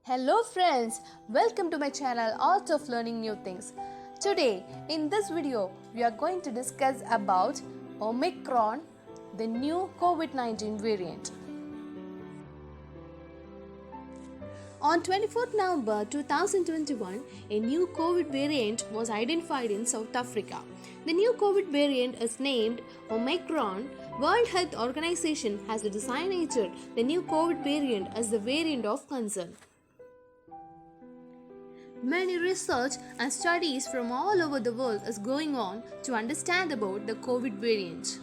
Hello friends, welcome to my channel Art of Learning New Things. Today in this video we are going to discuss about Omicron, the new COVID-19 variant. On 24th November 2021, a new COVID variant was identified in South Africa. The new COVID variant is named Omicron. World Health Organization has designated the new COVID variant as the variant of concern. Many research and studies from all over the world is going on to understand about the COVID variant.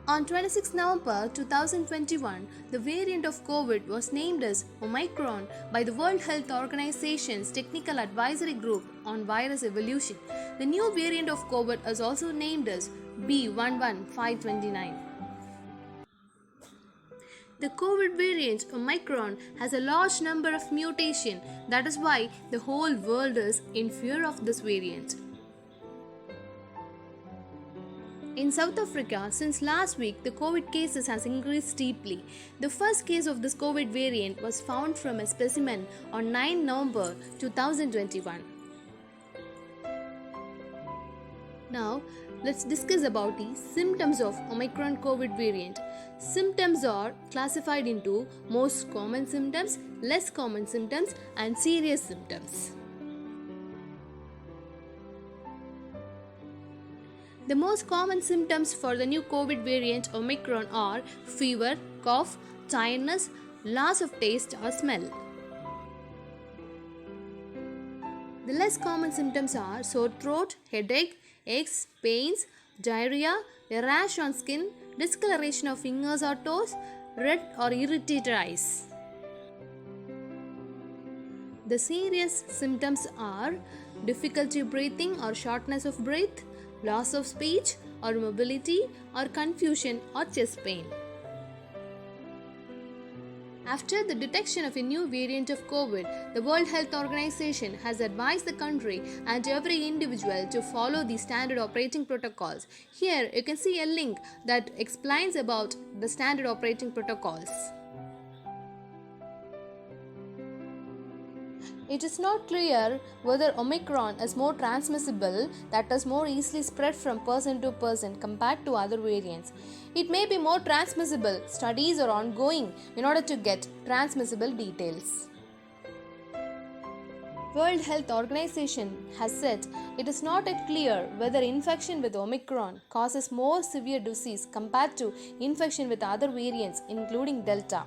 On 26 November 2021, the variant of COVID was named as Omicron by the World Health Organization's Technical Advisory Group on Virus Evolution. The new variant of COVID is also named as B11529. The COVID variant Omicron has a large number of mutations. That is why the whole world is in fear of this variant. In South Africa, since last week, the COVID cases has increased steeply. The first case of this COVID variant was found from a specimen on 9 November 2021. Now, let's discuss about the symptoms of Omicron COVID variant. Symptoms are classified into most common symptoms, less common symptoms, and serious symptoms. The most common symptoms for the new COVID variant Omicron are fever, cough, tiredness, loss of taste or smell. The less common symptoms are sore throat, headache, aches, pains, diarrhea, a rash on skin, discoloration of fingers or toes, red or irritated eyes. The serious symptoms are difficulty breathing or shortness of breath, loss of speech or mobility, or confusion or chest pain. After the detection of a new variant of COVID, the World Health Organization has advised the country and every individual to follow the standard operating protocols. Here you can see a link that explains about the standard operating protocols. It is not clear whether Omicron is more transmissible, that is more easily spread from person to person compared to other variants. It may be more transmissible. Studies are ongoing in order to get transmissible details. World Health Organization has said it is not yet clear whether infection with Omicron causes more severe disease compared to infection with other variants including Delta.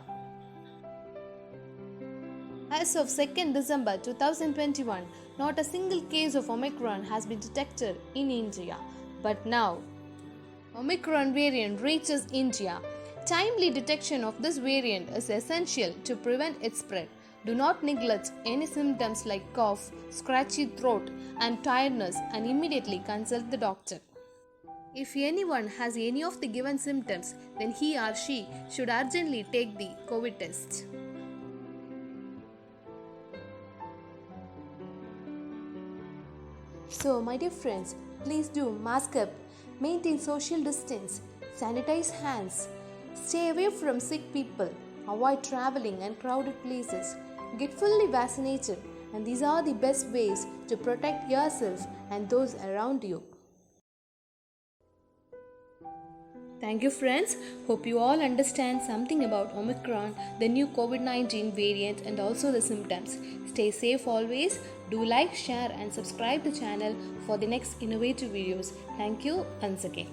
As of 2nd December 2021, not a single case of Omicron has been detected in India. But now, Omicron variant reaches India. Timely detection of this variant is essential to prevent its spread. Do not neglect any symptoms like cough, scratchy throat, and tiredness and immediately consult the doctor. If anyone has any of the given symptoms, then he or she should urgently take the COVID test. So, my dear friends, please do mask up, maintain social distance, sanitize hands, stay away from sick people, avoid traveling and crowded places, get fully vaccinated, and these are the best ways to protect yourself and those around you. Thank you friends. Hope you all understand something about Omicron, the new COVID-19 variant, and also the symptoms. Stay safe always. Do like, share and subscribe the channel for the next innovative videos. Thank you once again.